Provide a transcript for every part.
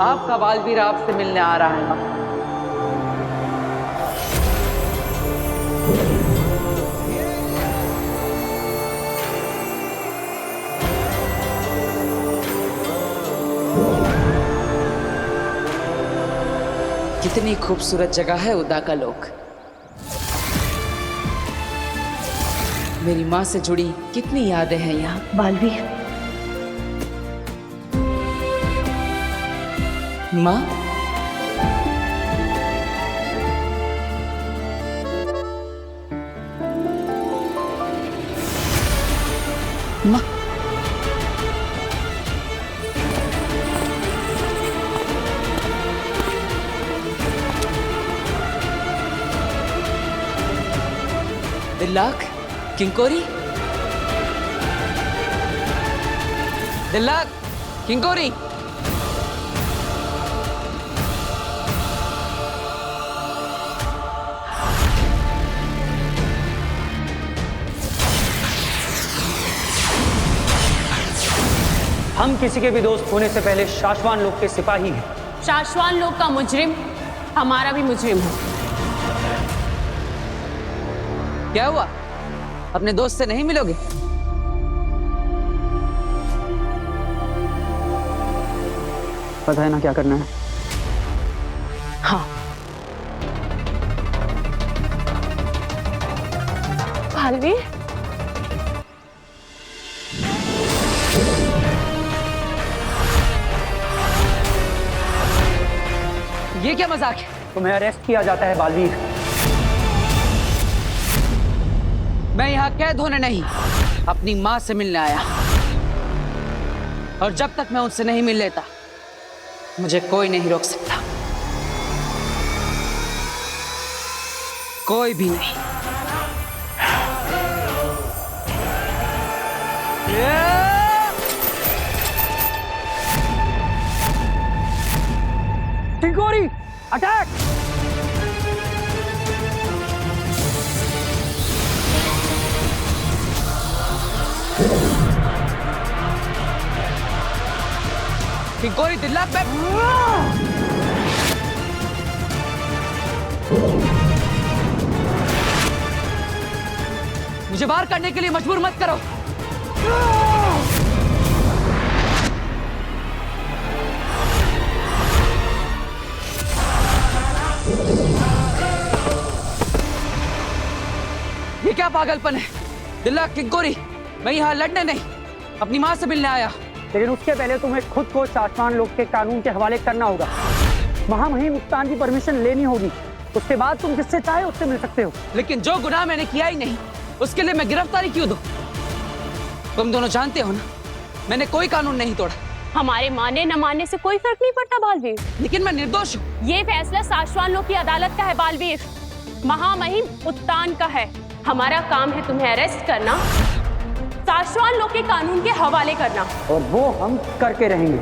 आपका बालवीर आपसे मिलने आ रहा है। कितनी खूबसूरत जगह है उदा का लोक। मेरी माँ से जुड़ी कितनी यादें हैं यहाँ। बालवीर, माँ, माँ, दिल्लाक, किंकोरी, दिल्लाक, किंकोरी। हम किसी के भी दोस्त होने से पहले शाश्वान लोग के सिपाही हैं। शाश्वान लोग का मुजरिम हमारा भी मुजरिम है। क्या हुआ? अपने दोस्त से नहीं मिलोगे? पता है ना क्या करना है? हाँ, बालवीर, ये क्या मजाक है? तुम्हें अरेस्ट किया जाता है बालवीर। मैं यहाँ कैद होने नहीं, अपनी माँ से मिलने आया। और जब तक मैं उनसे नहीं मिल लेता, मुझे कोई नहीं रोक सकता। कोई भी नहीं। किंकोरी, अटैक! किंकोरी, दिल्लाक पे मुझे बाहर करने के लिए मजबूर मत करो। ये क्या पागलपन है? दिल्लाक, किंकोरी, मैं यहाँ लड़ने नहीं, अपनी माँ से मिलने आया। लेकिन उसके पहले तुम्हें खुद को शाश्वान लोग के कानून के हवाले करना होगा। महामहिम मुक्तान की परमिशन लेनी होगी। उसके बाद तुम जिससे चाहे उससे मिल सकते हो। लेकिन जो गुनाह मैंने किया ही नहीं, उसके लिए मैं गिरफ्तारी क्यों दूं? तुम दोनों जानते हो ना, मैंने कोई कानून नहीं तोड़ा। हमारे माने न मानने से कोई फर्क नहीं पड़ता बालवीर। लेकिन मैं निर्दोष हूँ। ये फैसला शाश्वान लोग की अदालत का है बालवीर, महामहिम उत्तान का है। हमारा काम है तुम्हें अरेस्ट करना, शाश्वान लोग के कानून के हवाले करना, और वो हम करके रहेंगे।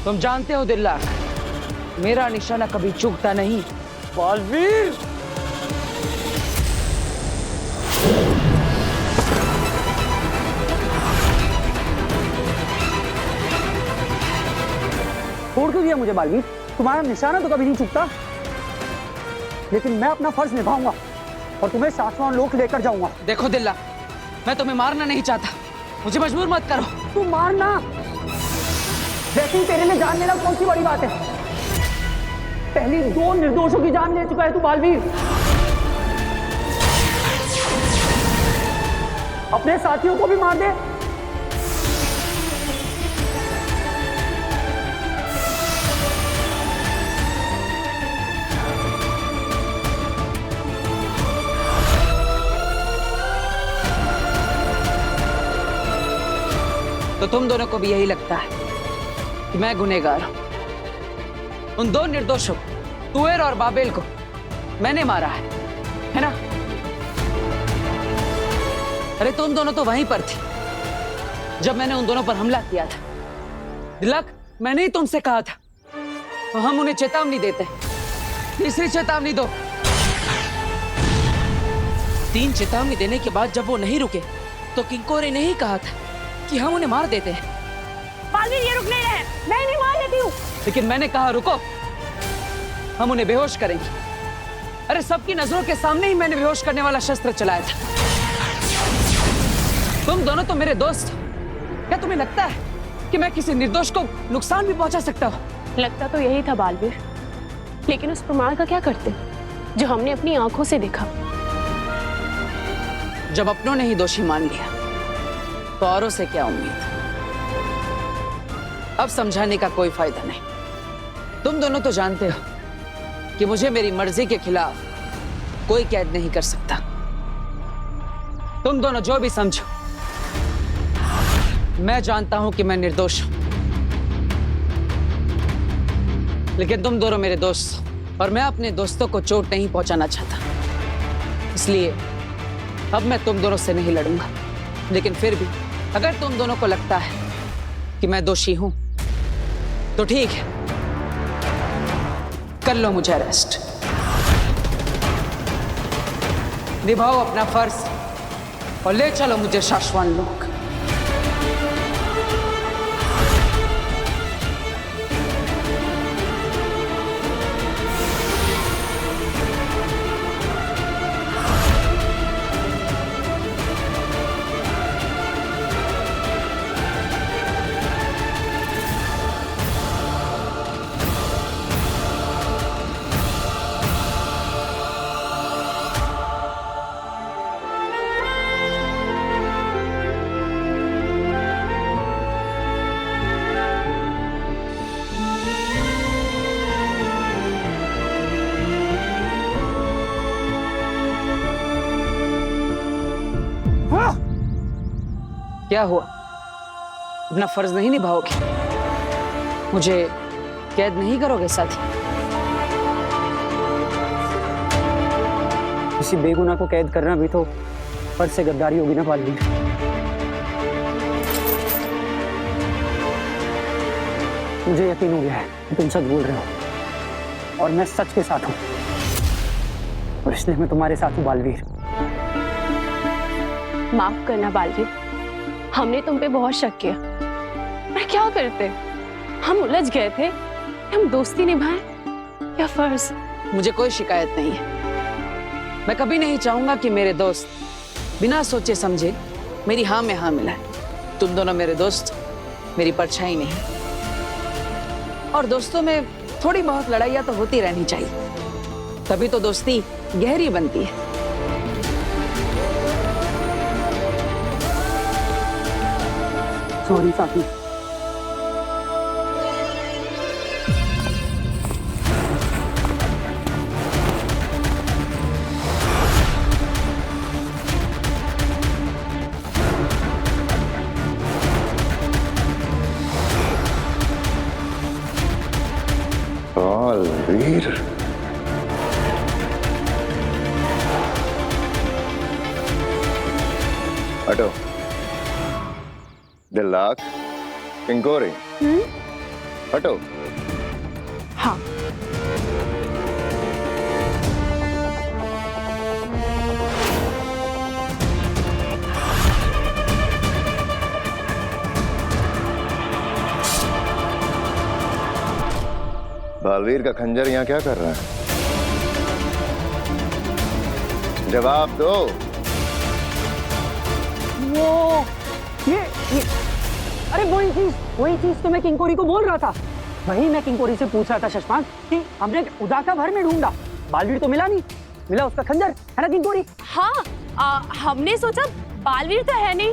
तुम जानते हो दिल्लाक, मेरा निशाना कभी चूकता नहीं। बालवीर, छोड़ क्यों दिया मुझे बालवीर? तुम्हारा निशाना तो कभी नहीं चूकता। लेकिन मैं अपना फर्ज निभाऊंगा और तुम्हें शाश्वान लोक लेकर जाऊंगा। देखो दिल्लाक, मैं तुम्हें मारना नहीं चाहता, मुझे मजबूर मत करो। तू मारना, वैसे ही तेरे लिए जान लेना कौन सी बड़ी बात है। पहली 2 निर्दोषों की जान ले चुका है तू बालवीर। अपने साथियों को भी मार दे। तो तुम दोनों को भी यही लगता है कि मैं गुनहगार हूं? उन 2 निर्दोषों, तुएर और बाबेल को मैंने मारा है ना? अरे तुम दोनों तो वहीं पर थी जब मैंने उन दोनों पर हमला किया था। दिल्लाक, मैंने ही तुमसे कहा था तो हम उन्हें चेतावनी देते हैं। तीसरी चेतावनी दो। 3 चेतावनी देने के बाद जब वो नहीं रुके तो किंकोरी ने ही कहा था कि हम उन्हें मार देते हैं। बालवीर, ये रुक नहीं रहे, मैं नहीं मार देती हूँ। लेकिन मैंने कहा रुको, हम उन्हें बेहोश करेंगे। अरे सबकी नजरों के सामने ही मैंने बेहोश करने वाला शस्त्र चलाया था। तुम दोनों तो मेरे दोस्त हो। क्या तुम्हें लगता है कि मैं किसी निर्दोष को नुकसान भी पहुंचा सकता हूँ? लगता तो यही था बालवीर, लेकिन उस प्रमाण का क्या करते जो हमने अपनी आंखों से देखा? जब अपनों ने ही दोषी मान लिया तो औरों से क्या उम्मीद? अब समझाने का कोई फायदा नहीं। तुम दोनों तो जानते हो कि मुझे मेरी मर्जी के खिलाफ कोई कैद नहीं कर सकता। तुम दोनों जो भी समझो, मैं जानता हूं कि मैं निर्दोष हूं, लेकिन तुम दोनों मेरे दोस्त हो और मैं अपने दोस्तों को चोट नहीं पहुंचाना चाहता। इसलिए अब मैं तुम दोनों से नहीं लड़ूंगा। लेकिन फिर भी अगर तुम दोनों को लगता है कि मैं दोषी हूं तो ठीक है, कर लो मुझे अरेस्ट। निभाओ अपना फर्ज और ले चलो मुझे शाश्वान लोक। क्या हुआ? अपना फर्ज नहीं निभाओगे? मुझे कैद नहीं करोगे साथी? किसी बेगुनाह को कैद करना भी तो फर्ज से गद्दारी होगी ना बालवीर। मुझे यकीन हो गया है कि तुम सच बोल रहे हो और मैं सच के साथ हूं, और इसलिए मैं तुम्हारे साथ हूं बालवीर। माफ करना बालवीर, हमने तुम पे बहुत शक किया। मैं क्या करते? हम उलझ गए थे, हम दोस्ती निभाएं या फर्ज? मुझे कोई शिकायत नहीं है। मैं कभी नहीं चाहूंगा कि मेरे दोस्त बिना सोचे समझे मेरी हाँ में हाँ मिलाए। तुम दोनों मेरे दोस्त, मेरी परछाई नहीं। और दोस्तों में थोड़ी बहुत लड़ाइयाँ तो होती रहनी चाहिए, तभी तो दोस्ती गहरी बनती है। सॉरी साथी। बालवीर, हटो। दिल्लाक, किंकोरी, हटो। हाँ। बालवीर का खंजर यहाँ क्या कर रहा है? जवाब दो। वो ये अरे वही चीज तो मैं किंकोरी को बोल रहा था। वही मैं किंकोरी से पूछ रहा था शशपांक कि हमने उदाका भर में ढूंढा, बालवीर तो मिला नहीं। मिला उसका खंजर, है ना किंकोरी? हाँ, हमने सोचा बालवीर तो है नहीं,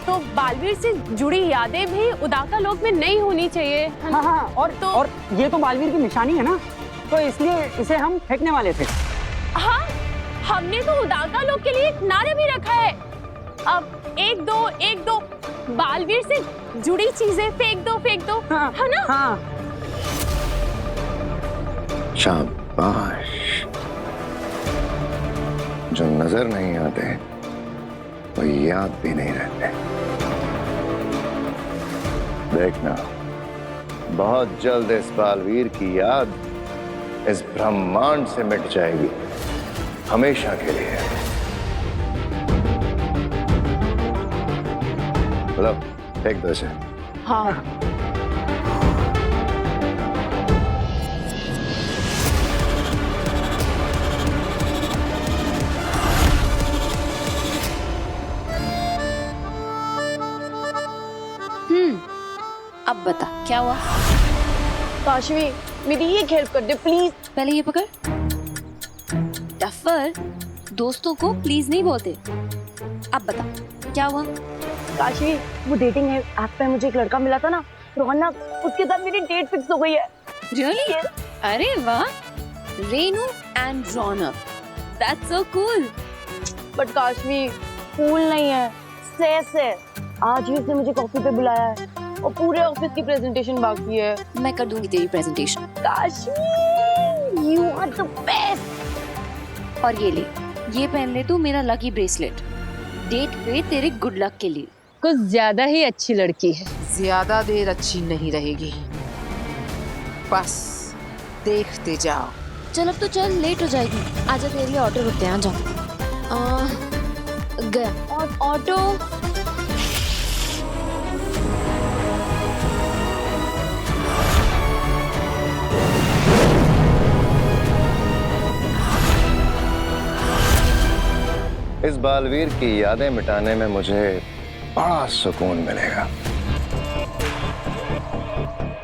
तो बालवीर से जुड़ी यादें भी उदाका लोक में नहीं होनी चाहिए। हाँ, और ये तो बालवीर की निशानी है ना, तो इसलिए इसे हम फेंकने वाले थे। हाँ, हमने तो उदाका लोक के लिए एक नारा भी रखा है। अब एक दो बालवीर से जुड़ी चीजें फेंक दो, हाँ, है ना? हाँ। शाबाश। जो नजर नहीं आते वो याद भी नहीं रहते। देखना बहुत जल्द इस बालवीर की याद इस ब्रह्मांड से मिट जाएगी, हमेशा के लिए। मतलब एक दो से। हाँ। अब बता क्या हुआ। काशवी मेरी ये हेल्प कर दे प्लीज। पहले ये पकड़। टफर दोस्तों को प्लीज नहीं बोलते। अब बता क्या हुआ। काशवी वो डेटिंग ऐप पे मुझे एक लड़का मिला था ना रोहना, उसके साथ मेरी डेट फिक्स हो गई है। रियली? अरे वाह, Renu and Raunak, that's so cool. But Kashvi cool नहीं है, सेस है। आज ही उसने मुझे कॉफी पे बुलाया है और पूरे ऑफिस की प्रेजेंटेशन बाकी है। मैं कर दूंगी तेरी presentation. Kashvi you are the best. और ये ले, ये पहन ले तू मेरा लकी ब्रेसलेट, डेट पे तेरे गुड लक के लिए। कुछ ज्यादा ही अच्छी लड़की है। ज्यादा देर अच्छी नहीं रहेगी, बस देखते जाओ। चल अब तो चल, लेट हो जाएगी। आजा तेरे लिए ऑटो रुकते हैं, आ जा। गया और ऑटो। इस बालवीर की यादें मिटाने में मुझे बड़ा सुकून मिलेगा।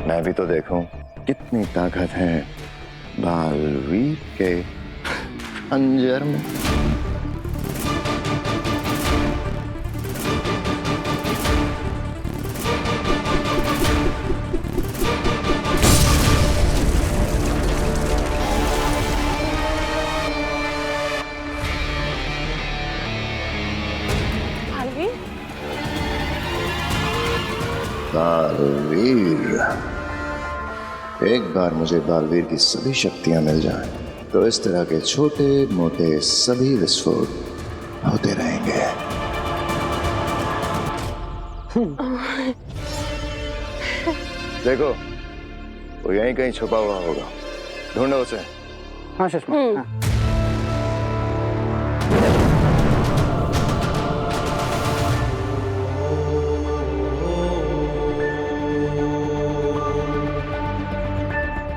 मैं भी तो देखूं कितनी ताकत है बालवीर के खंजर में। बालवीर, एक बार मुझे बालवीर की सभी शक्तियां मिल जाएं, तो इस तरह के छोटे मोटे सभी विस्फोट होते रहेंगे। देखो वो यहीं कहीं छुपा हुआ होगा, ढूंढो उसे। हाँ सुषमा। हाँ।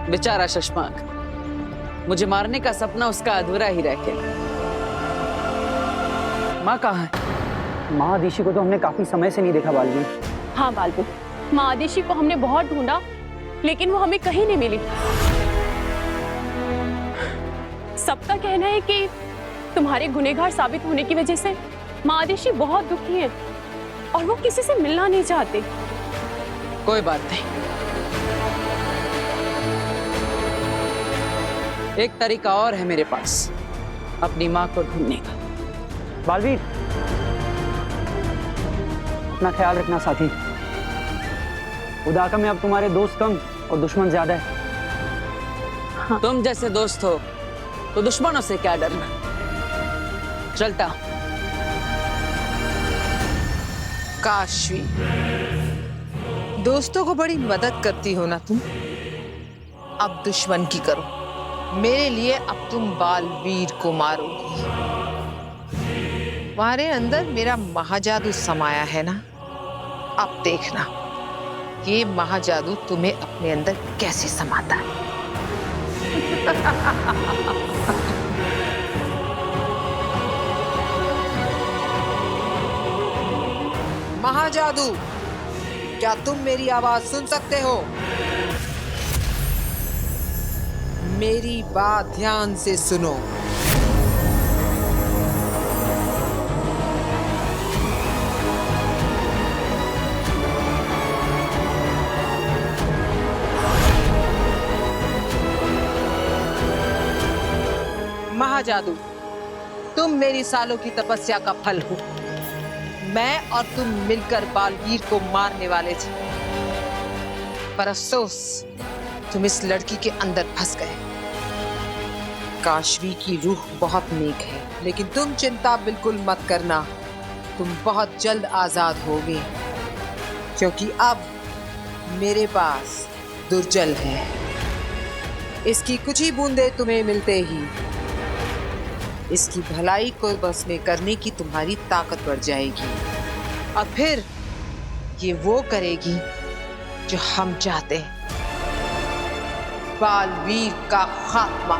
बेचारा शशमाक, मुझे मारने का सपना उसका अधूरा ही रह गया। माँ कहाँ है? माँ आदिशि को तो हमने काफी समय से नहीं देखा बालवीर। हाँ बालबू, माँ आदिशि को हमने बहुत ढूंढा लेकिन वो हमें कहीं नहीं मिली। सबका कहना है कि तुम्हारे गुनहगार साबित होने की वजह से माँ आदिशि बहुत दुखी है और वो किसी से मिलना नहीं चाहते। कोई बात नहीं, एक तरीका और है मेरे पास अपनी माँ को ढूंढने का। बालवीर अपना ख्याल रखना साथी। उदाका में अब तुम्हारे दोस्त कम और दुश्मन ज्यादा है। हाँ। तुम जैसे दोस्त हो तो दुश्मनों से क्या डरना। चलता हूं। काशवी, दोस्तों को बड़ी मदद करती हो ना तुम, अब दुश्मन की करो। मेरे लिए अब तुम बालवीर को मारोगी। तुम्हारे अंदर मेरा महाजादू समाया है ना, अब देखना ये महाजादू तुम्हें अपने अंदर कैसे समाता है। महाजादू, क्या तुम मेरी आवाज सुन सकते हो? मेरी बात ध्यान से सुनो। महाजादू, तुम मेरी सालों की तपस्या का फल हो। मैं और तुम मिलकर बालवीर को मारने वाले थे, पर अफसोस तुम इस लड़की के अंदर फंस गए। काशवी की रूह बहुत नेक है, लेकिन तुम चिंता बिल्कुल मत करना, तुम बहुत जल्द आजाद होगे, क्योंकि अब मेरे पास दुर्जल है। इसकी कुछ ही बूंदे तुम्हें मिलते ही इसकी भलाई को बस में करने की तुम्हारी ताकत बढ़ जाएगी और फिर ये वो करेगी जो हम चाहते हैं, बालवीर का खात्मा।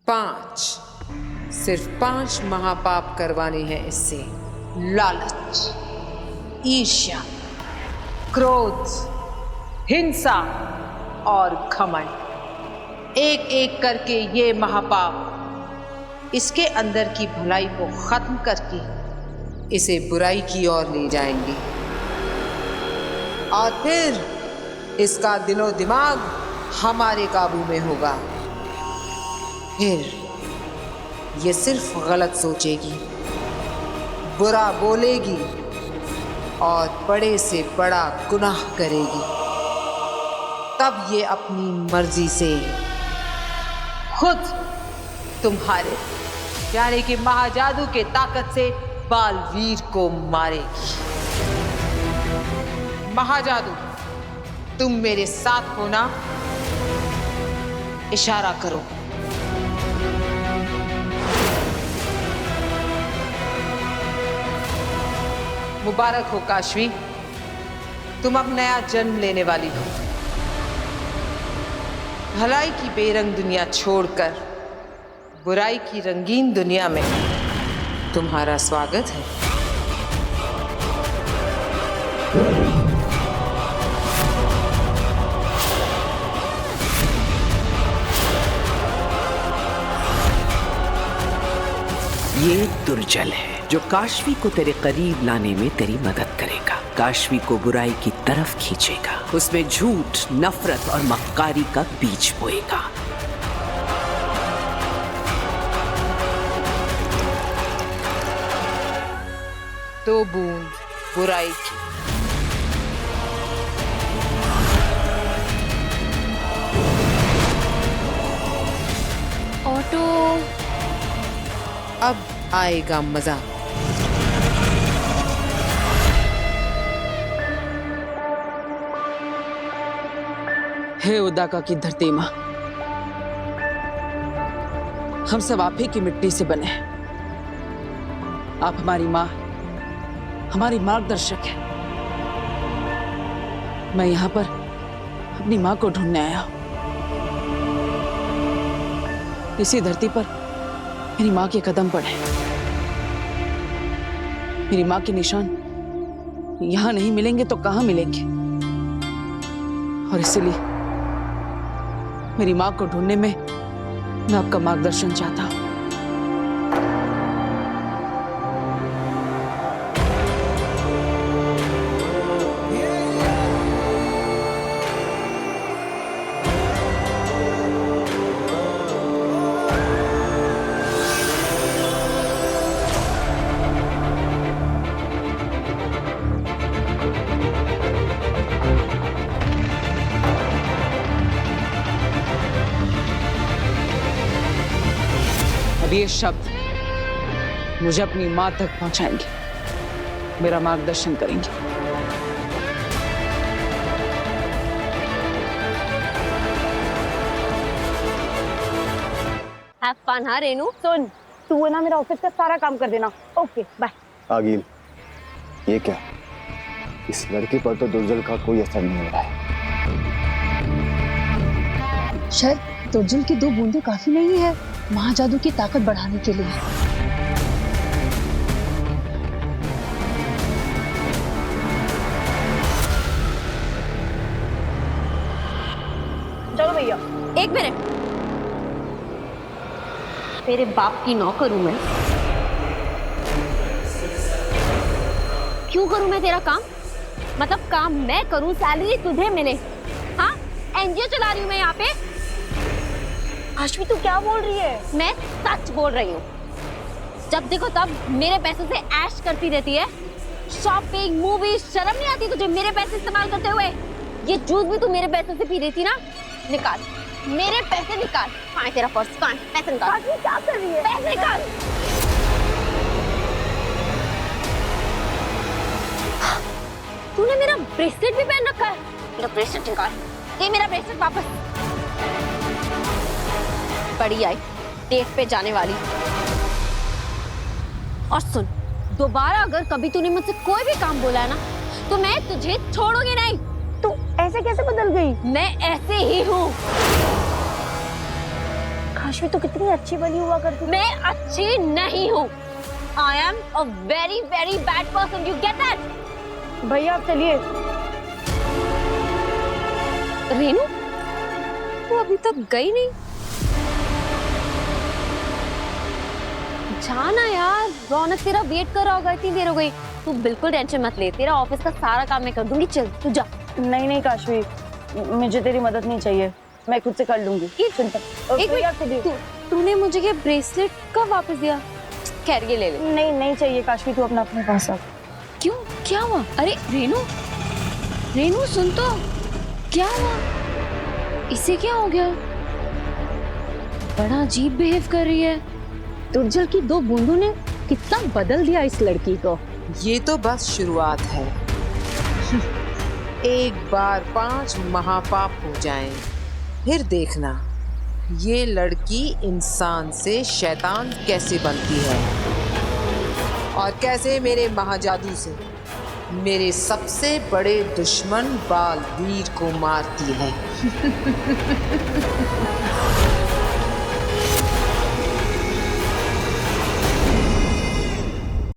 5 सिर्फ 5 महापाप करवाने हैं इससे। लालच, ईर्ष्या, क्रोध, हिंसा और घमंड। एक एक करके ये महापाप इसके अंदर की भलाई को खत्म करके इसे बुराई की ओर ले जाएंगे और फिर इसका दिलो दिमाग हमारे काबू में होगा। फिर ये सिर्फ गलत सोचेगी, बुरा बोलेगी और बड़े से बड़ा गुनाह करेगी। तब ये अपनी मर्जी से खुद तुम्हारे यानी कि महाजादू के ताकत से बालवीर को मारेगी। महाजादू, तुम मेरे साथ हो ना? इशारा करो। मुबारक हो काशवी, तुम अब नया जन्म लेने वाली हो। भलाई की बेरंग दुनिया छोड़कर बुराई की रंगीन दुनिया में तुम्हारा स्वागत है। ये दुर्जल है जो काशवी को तेरे करीब लाने में तेरी मदद करेगा, काशवी को बुराई की तरफ खींचेगा, उसमें झूठ, नफरत और मक्कारी का बीज बोएगा। तो बूंद बुराई की। ऑटो अब आएगा मजा। हे उदाका की धरती माँ, हम सब आप ही की मिट्टी से बने हैं। आप हमारी माँ, हमारी मार्गदर्शक है। मैं यहाँ पर अपनी माँ को ढूंढने आया हूँ। इसी धरती पर मेरी माँ के कदम पड़े। मेरी माँ के निशान यहाँ नहीं मिलेंगे तो कहाँ मिलेंगे? और इसीलिए मेरी माँ को ढूंढने में मैं आपका मार्गदर्शन चाहता हूँ। ये शब्द मुझे अपनी मां तक पहुंचाएंगे, मेरा मार्गदर्शन करेंगे। Have fun. हाँ रेनू, सुन, तू है ना मेरा ऑफिस का सारा काम कर देना। Okay bye. आगिल, ये क्या? इस लड़के पर तो दुर्जल का कोई असर नहीं हो रहा है। शायद दुर्जल की 2 बूंदे काफी नहीं है महाजादू की ताकत बढ़ाने के लिए। चलो भैया, 1 मिनट। तेरे बाप की नौकर हूं मैं। क्यों करूं मैं तेरा काम? मतलब काम मैं करूं, सैलरी तुझे मिले। हाँ, एनजीओ चला रही हूं मैं यहाँ पे। काशवी तू क्या बोल रही है? मैं सच बोल रही हूँ। जब देखो तब मेरे पैसों से ऐश करती रहती है। शॉपिंग, मूवी, शर्म नहीं आती तुझे मेरे पैसे इस्तेमाल करते हुए? ये जूस भी तू मेरे पैसों से पी रही थी ना? निकाल मेरे पैसे, निकाल। कहाँ है तेरा पर्स? कहाँ है? पैसे निकाल। क्या कर रही है? पैसे निकाल। तूने मेरा ब्रेसलेट भी पहन रखा है। मेरा ब्रेसलेट निकाल, दे मेरा ब्रेसलेट वापस। बड़ी आई डेट पे जाने वाली। और सुन, दोबारा अगर कभी तूने मुझसे कोई भी काम बोला है ना, तो मैं तुझे छोड़ूंगी नहीं। तू ऐसे कैसे बदल गई? मैं ऐसे ही हूँ। काशवी तो कितनी अच्छी बनी हुआ करती। मैं अच्छी नहीं हूँ। I am a very very bad person. You get that? भैया आप चलिए। रेनू, तू अभी तक गई नहीं? जाना यार, रौनक तेरा वेट कर रहा होगा, इतनी देर हो गई। तू बिल्कुल टेंशन मत ले, तेरा ऑफिस का सारा काम मैं कर दूंगी। चल तू जा। नहीं नहीं काशवी, मुझे तेरी मदद नहीं चाहिए, मैं खुद से कर लूंगी। एक मिनट, तूने मुझे ये ब्रेसलेट कब वापस दिया? खैर ये ले ले। नहीं नहीं चाहिए काशवी, तू अपने पास रख। क्यों, क्या हुआ? अरे रेनू, रेनू सुन तो, क्या हुआ? इसे क्या हो गया? बड़ा अजीब बिहेव कर रही है। दुर्जल की 2 बूंदों ने कितना बदल दिया इस लड़की को। ये तो बस शुरुआत है। एक बार 5 महापाप हो जाएं, फिर देखना ये लड़की इंसान से शैतान कैसे बनती है और कैसे मेरे महाजादू से मेरे सबसे बड़े दुश्मन बालवीर को मारती है।